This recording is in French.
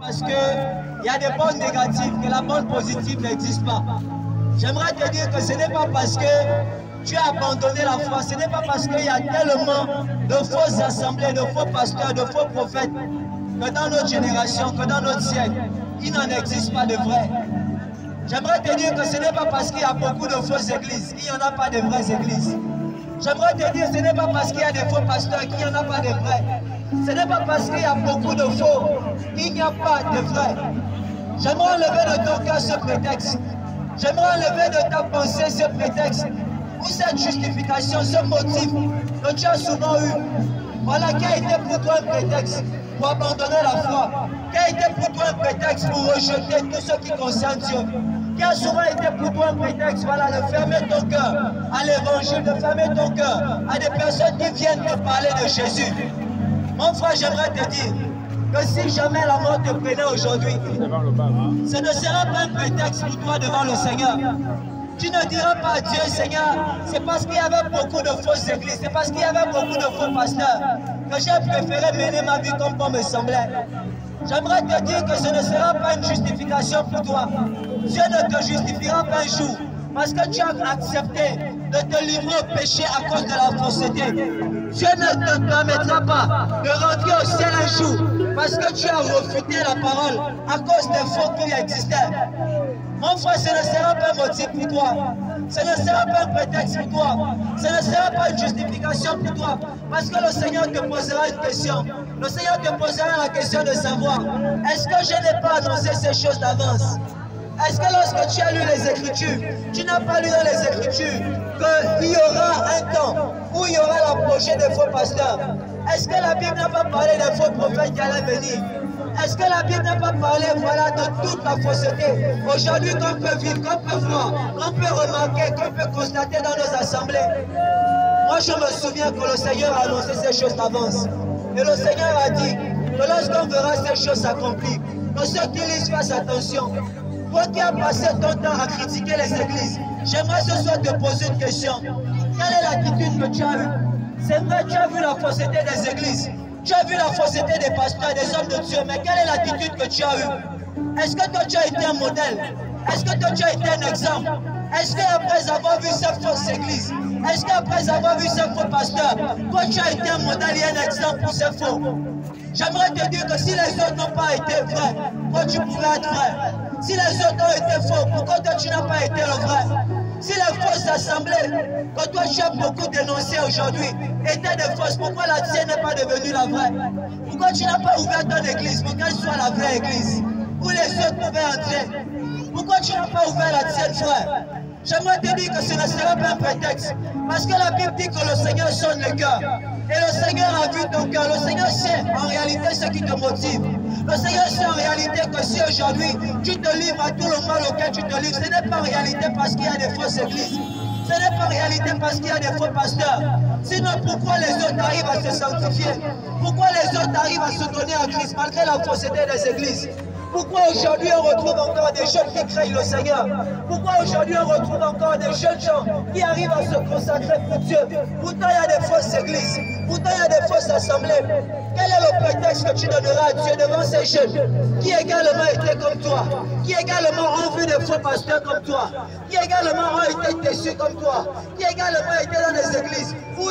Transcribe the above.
Parce qu'il y a des bonnes négatives, que la bonne positive n'existe pas. J'aimerais te dire que ce n'est pas parce que tu as abandonné la foi, ce n'est pas parce qu'il y a tellement de fausses assemblées, de faux pasteurs, de faux prophètes, que dans notre génération, que dans notre siècle, il n'en existe pas de vrais. J'aimerais te dire que ce n'est pas parce qu'il y a beaucoup de fausses églises qu'il n'y en a pas de vraies églises. J'aimerais te dire que ce n'est pas parce qu'il y a des faux pasteurs qu'il n'y en a pas de vrais. Ce n'est pas parce qu'il y a beaucoup de faux qu'il n'y a pas de vrais. J'aimerais enlever de ton cœur ce prétexte. J'aimerais enlever de ta pensée ce prétexte ou cette justification, ce motif que tu as souvent eu. Voilà, qui a été pour toi un prétexte pour abandonner la foi? Qui a été pour toi un prétexte pour rejeter tout ce qui concerne Dieu? Qui a souvent été pour toi un prétexte, voilà, de fermer ton cœur à l'évangile, de fermer ton cœur à des personnes qui viennent te parler de Jésus? Mon frère, j'aimerais te dire que si jamais la mort te prenait aujourd'hui, ce ne sera pas un prétexte pour toi devant le Seigneur. Tu ne diras pas à Dieu, Seigneur, c'est parce qu'il y avait beaucoup de fausses églises, c'est parce qu'il y avait beaucoup de faux pasteurs que j'ai préféré mener ma vie comme bon me semblait. J'aimerais te dire que ce ne sera pas une justification pour toi. Dieu ne te justifiera pas un jour parce que tu as accepté de te livrer au péché à cause de la fausseté. Dieu ne te permettra pas de rentrer au ciel un jour parce que tu as refuté la parole à cause des faux qui existaient. Mon frère, ce ne sera pas un motif pour toi. Ce ne sera pas un prétexte pour toi. Ce ne sera pas une justification pour toi. Parce que le Seigneur te posera une question. Le Seigneur te posera la question de savoir, est-ce que je n'ai pas annoncé ces choses d'avance? Est-ce que lorsque tu as lu les Écritures, tu n'as pas lu dans les Écritures qu'il y aura un temps où il y aura l'apogée des faux pasteurs? Est-ce que la Bible n'a pas parlé des faux prophètes qui allaient venir? Est-ce que la Bible n'a pas parlé, voilà, de toute la fausseté aujourd'hui qu'on peut vivre, qu'on peut voir, qu'on peut remarquer, qu'on peut constater dans nos assemblées? Moi, je me souviens que le Seigneur a annoncé ces choses d'avance. Et le Seigneur a dit que lorsqu'on verra ces choses s'accomplir, que ceux qui lisent fassent attention. Toi qui as passé ton temps à critiquer les églises, j'aimerais ce soir te poser une question. Quelle est l'attitude que tu as eue? C'est vrai, tu as vu la fausseté des églises. Tu as vu la fausseté des pasteurs, des hommes de Dieu, mais quelle est l'attitude que tu as eue? Est-ce que toi tu as été un modèle? Est-ce que toi tu as été un exemple? Est-ce qu'après avoir vu cette fausse église, est-ce qu'après avoir vu ces faux pasteurs, toi tu as été un modèle et un exemple pour ces faux? J'aimerais te dire que si les autres n'ont pas été vrais, toi tu pouvais être vrai. Si les autres ont été faux, pourquoi toi tu n'as pas été le vrai? Si les fausses assemblées que toi tu as beaucoup dénoncées aujourd'hui étaient des fausses, pourquoi la tienne n'est pas devenue la vraie? Pourquoi tu n'as pas ouvert ton église pour qu'elle soit la vraie église où les autres pouvaient entrer? Pourquoi tu n'as pas ouvert la tienne, frère? J'aimerais te dire que ce ne sera pas un prétexte. Parce que la Bible dit que le Seigneur sonne le cœur. Et le Seigneur a vu ton cœur. Le Seigneur sait en réalité ce qui te motive. Le Seigneur sait en réalité que si aujourd'hui tu te livres à tout le mal auquel tu te livres, ce n'est pas en réalité parce qu'il y a des fausses églises. Ce n'est pas en réalité parce qu'il y a des faux pasteurs. Sinon, pourquoi les autres arrivent à se sanctifier? Pourquoi les autres arrivent à se donner à Christ malgré la fausseté des églises? Pourquoi aujourd'hui on retrouve encore des jeunes qui craignent le Seigneur? Pourquoi aujourd'hui on retrouve encore des jeunes gens qui arrivent à se consacrer pour Dieu? Pourtant il y a des fausses églises, pourtant il y a des fausses assemblées. Quel est le prétexte que tu donneras à Dieu devant ces jeunes qui également étaient comme toi, qui également ont vu des faux pasteurs comme toi, qui également ont été déçus comme toi, qui également étaient dans des églises où